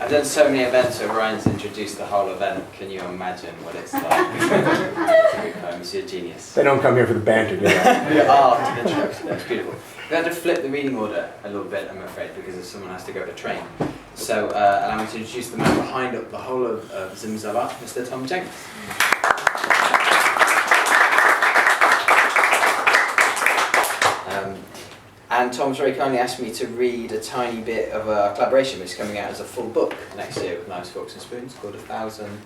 I've done so many events where Ryan's introduced the whole event. Can you imagine what it's like? It's a good poem. You're a genius. They don't come here for the banter, do they? The art of introduction. That's beautiful. We had to flip the reading order a little bit, I'm afraid, because someone has to go to train. So allow me to introduce the man behind the whole of Zimzalla, Mr. Tom Jenks. And Tom's very kindly asked me to read a tiny bit of a collaboration which is coming out as a full book next year with Knives, Forks and Spoons called 1,000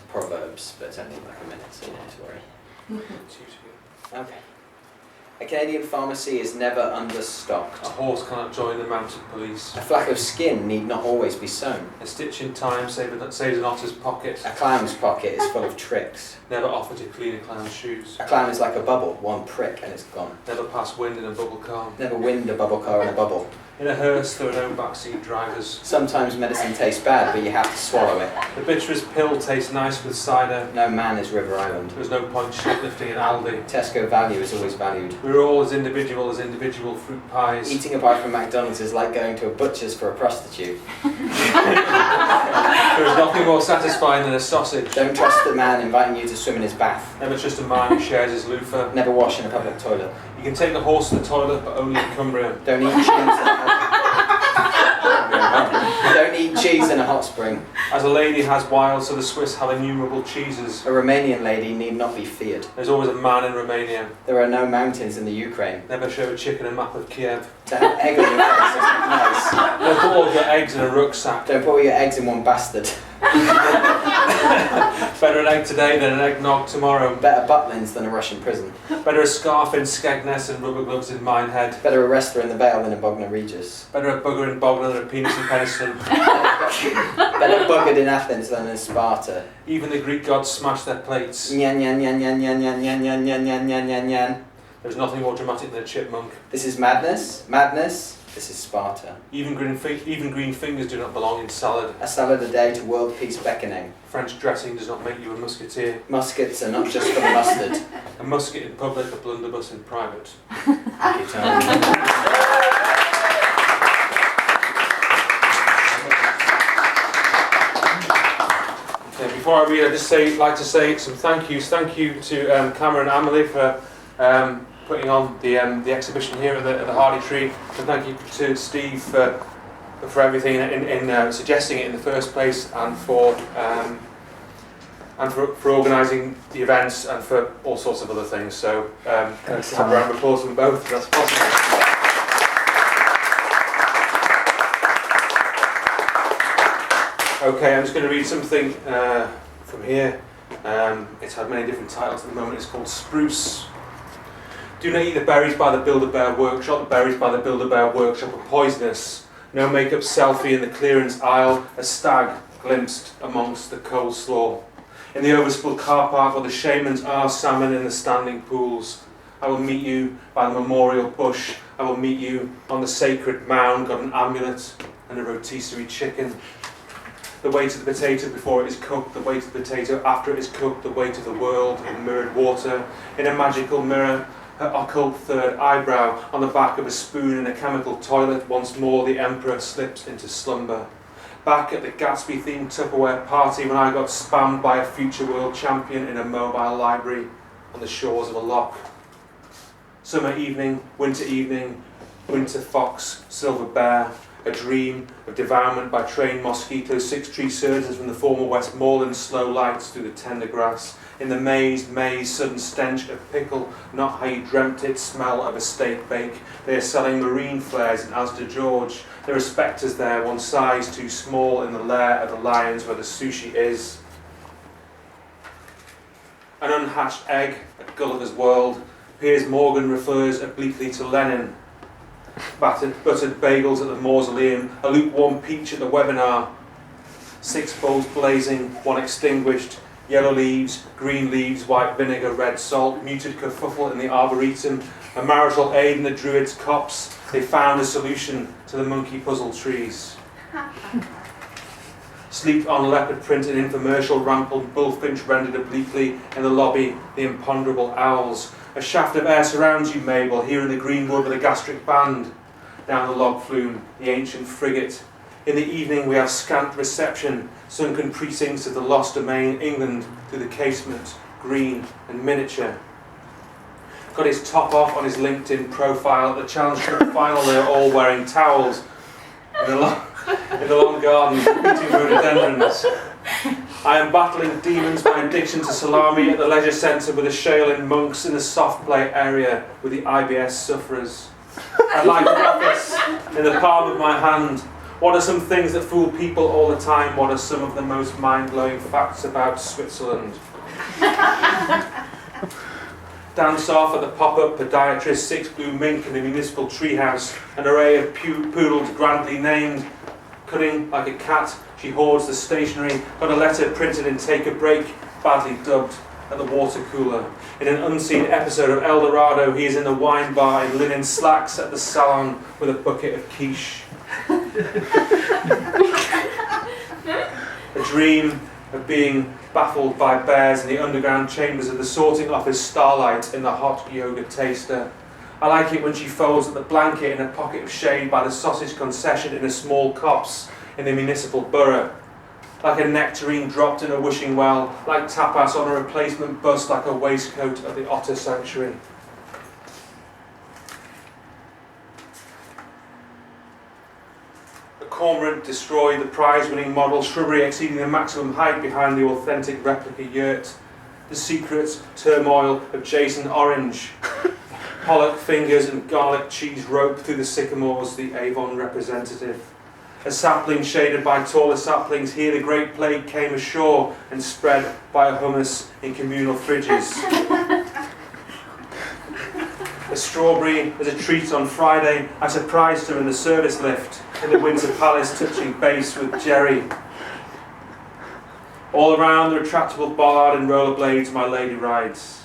Proverbs, but it's only like a minute, so you don't have to worry. Okay. A Canadian pharmacy is never understocked. A horse cannot join the mounted police. A flack of skin need not always be sewn. A stitch in time saves an otter's pocket. A clown's pocket is full of tricks. Never offer to clean a clown's shoes. A clown is like a bubble, one prick and it's gone. Never pass wind in a bubble car. Never wind a bubble car in a bubble. In a hearse there are no backseat drivers. Sometimes medicine tastes bad, but you have to swallow it. The bitterest pill tastes nice with cider. No man is River Island. There's no point shoplifting in Aldi. Tesco value is always valued. We're all as individual fruit pies. Eating a pie from McDonald's is like going to a butcher's for a prostitute. There is nothing more satisfying than a sausage. Don't trust the man inviting you to swim in his bath. Never trust a man who shares his loofah. Never wash in a public toilet. You can take the horse to the toilet, but only in Cumbria. Don't eat cheese. Don't eat cheese in a hot spring. As a lady has wild, so the Swiss have innumerable cheeses. A Romanian lady need not be feared. There's always a man in Romania. There are no mountains in the Ukraine. Never show a chicken a map of Kiev. To have egg on your face isn't nice. Don't put all your eggs in a rucksack. Don't put all your eggs in one bastard. Better an egg today than an eggnog tomorrow. Better Butlins than a Russian prison. Better a scarf in Skegness and rubber gloves in Minehead. Better a wrestler in the Vale than a Bognor Regis. Better a bugger in Bognor than a penis in Peniston. Better buggered in Athens than in Sparta. Even the Greek gods smash their plates. Nyan nyan nyan nyan nyan nyan nyan nyan nyan nyan nyan nyan nyan. There's nothing more dramatic than a chipmunk. This is madness. Madness. This is Sparta. Even green fingers do not belong in salad. A salad a day to world peace beckoning. French dressing does not make you a musketeer. Muskets are not just for the mustard. A musket in public, a blunderbuss in private. Thank you, Tom. Okay, before I read, I'd just like to say some thank yous. Thank you to Cameron and Emily for putting on the exhibition here at the Hardy Tree, and thank you to Steve for everything in suggesting it in the first place, and for organising the events, and for all sorts of other things. So let's have a round of applause from both, if that's possible. Okay, I'm just going to read something from here. It's had many different titles at the moment. It's called Spruce. Do not eat the berries by the Build-A-Bear workshop. The berries by the Build-A-Bear workshop are poisonous. No makeup selfie in the clearance aisle. A stag glimpsed amongst the coleslaw. In the overspilled car park or the shaman's are salmon in the standing pools. I will meet you by the memorial bush. I will meet you on the sacred mound. Got an amulet and a rotisserie chicken. The weight of the potato before it is cooked, the weight of the potato after it is cooked, the weight of the world in mirrored water. In a magical mirror, her occult third eyebrow on the back of a spoon in a chemical toilet. Once more the emperor slips into slumber. Back at the Gatsby-themed Tupperware party when I got spammed by a future world champion in a mobile library on the shores of a loch. Summer evening, winter fox, silver bear. A dream of devourment by trained mosquitoes, 6 tree surges from the former Westmoreland, slow lights through the tender grass. In the maze, sudden stench of pickle, not how you dreamt it, smell of a steak bake. They are selling marine flares in Asda George. There are spectres there, one size too small in the lair of the lions where the sushi is. An unhatched egg, a Gulliver's World. Piers Morgan refers obliquely to Lenin. Buttered bagels at the mausoleum, a lukewarm peach at the webinar. 6 bowls blazing, 1 extinguished. Yellow leaves, green leaves, white vinegar, red salt. Muted kerfuffle in the arboretum. A marital aid in the druids' copse. They found a solution to the monkey puzzle trees. Sleep on leopard print and infomercial rampled bullfinch rendered obliquely in the lobby, the imponderable owls. A shaft of air surrounds you, Mabel, here in the greenwood with a gastric band. Down the log flume, the ancient frigate. In the evening we have scant reception, sunken precincts of the lost domain, England through the casement, green and miniature. Got his top off on his LinkedIn profile. At the Challenge Cup final, they're all wearing towels in the long garden, eating rhododendrons. I am battling demons, my addiction to salami at the leisure centre with the Shaolin monks in the soft play area with the IBS sufferers. I'd like an office in the palm of my hand. What are some things that fool people all the time? What are some of the most mind-blowing facts about Switzerland? Dance off at the pop-up podiatrist, 6 blue mink in the municipal treehouse, an array of poodles grandly named. Cunning like a cat, she hoards the stationery. Got a letter printed in Take a Break, badly dubbed, at the water cooler. In an unseen episode of El Dorado, he is in the wine bar in linen slacks at the salon with a bucket of quiche. A dream of being baffled by bears in the underground chambers of the sorting office Starlight in the hot yoga taster. I like it when she folds up the blanket in a pocket of shade by the sausage concession in a small copse in the municipal borough. Like a nectarine dropped in a wishing well, like tapas on a replacement bus, like a waistcoat at the otter sanctuary. A cormorant destroyed the prize-winning model, shrubbery exceeding the maximum height behind the authentic replica yurt. The secret turmoil of Jason Orange. Pollock fingers and garlic cheese rope through the sycamores, the Avon representative. A sapling shaded by taller saplings, here the Great Plague came ashore and spread by a hummus in communal fridges. A strawberry as a treat on Friday, I surprised her in the service lift in the Winter Palace, touching base with Jerry. All around the retractable bollard and rollerblades my lady rides.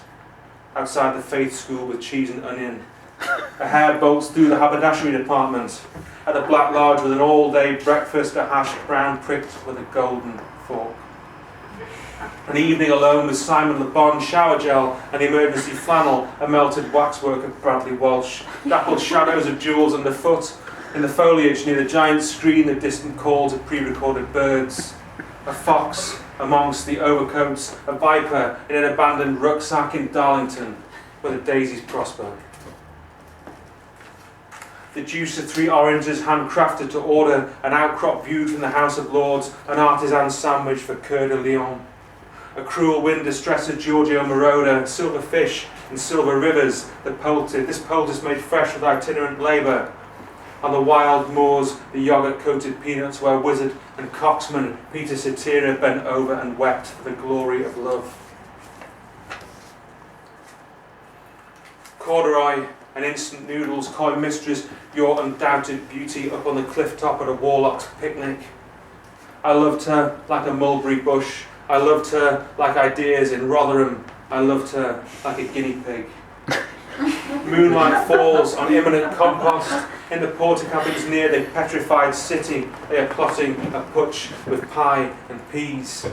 Outside the faith school with cheese and onion. A hare bolts through the haberdashery department. At the Black Lodge with an all-day breakfast, a hash brown pricked with a golden fork. An evening alone with Simon Le Bon, shower gel and emergency flannel, a melted waxwork of Bradley Walsh. Dappled shadows of jewels underfoot. In the foliage near the giant screen, the distant calls of pre-recorded birds. A fox amongst the overcoats, a viper in an abandoned rucksack in Darlington, where the daisies prosper. The juice of 3 oranges handcrafted to order, an outcrop viewed from the House of Lords, an artisan sandwich for Coeur de Lion. A cruel wind distresses Giorgio Moroder, silver fish and silver rivers, this poultice made fresh with itinerant labour. On the wild moors, the yogurt-coated peanuts where wizard and coxman Peter Cetera bent over and wept for the glory of love. Corduroy and instant noodles, coy mistress, your undoubted beauty up on the cliff top at a warlock's picnic. I loved her like a mulberry bush. I loved her like ideas in Rotherham. I loved her like a guinea pig. Moonlight falls on imminent compost. In the porta cabins near the petrified city, they are plotting a putsch with pie and peas.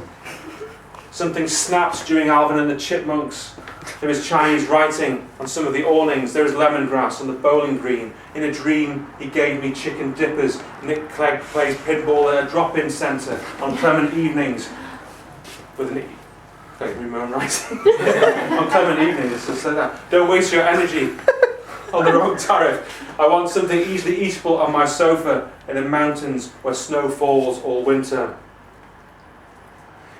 Something snaps during Alvin and the Chipmunks. There is Chinese writing on some of the awnings. There is lemongrass on the bowling green. In a dream, he gave me chicken dippers. Nick Clegg plays pinball at a drop-in centre on Clement evenings. With an writing. On Clement evenings, just like that. Don't waste your energy on the wrong tariff. I want something easily eatable on my sofa in the mountains where snow falls all winter.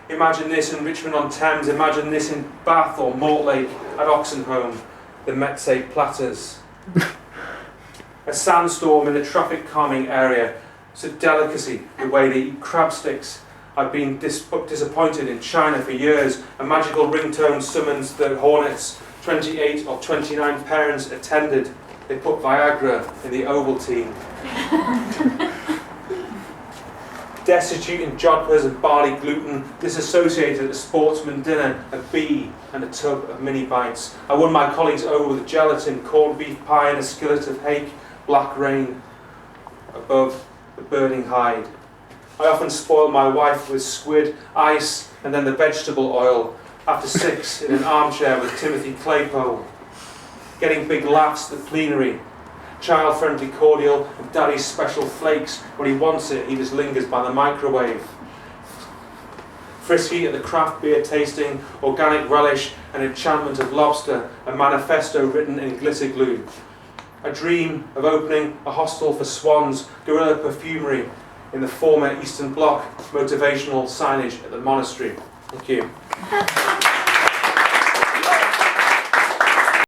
Imagine this in Richmond-on-Thames, imagine this in Bath or Mortlake at Oxenholme, the Metzay platters. A sandstorm in the traffic calming area, it's a delicacy, the way they eat crab sticks. I've been disappointed in China for years. A magical ringtone summons the Hornets. 28 or 29 parents attended. They put Viagra in the Ovaltine. Destitute in jodhpurs and barley gluten, disassociated at a sportsman dinner, a bee and a tub of mini bites. I won my colleagues over with gelatin, corned beef pie and a skillet of hake, black rain above the burning hide. I often spoil my wife with squid, ice and then the vegetable oil. After 6 in an armchair with Timothy Claypole. Getting big laughs at the plenary. child-friendly cordial and daddy's special flakes. When he wants it, he just lingers by the microwave. Frisky at the craft beer tasting, organic relish, an enchantment of lobster, a manifesto written in glitter glue. A dream of opening a hostel for swans, guerrilla perfumery in the former Eastern Bloc, motivational signage at the monastery. Thank you.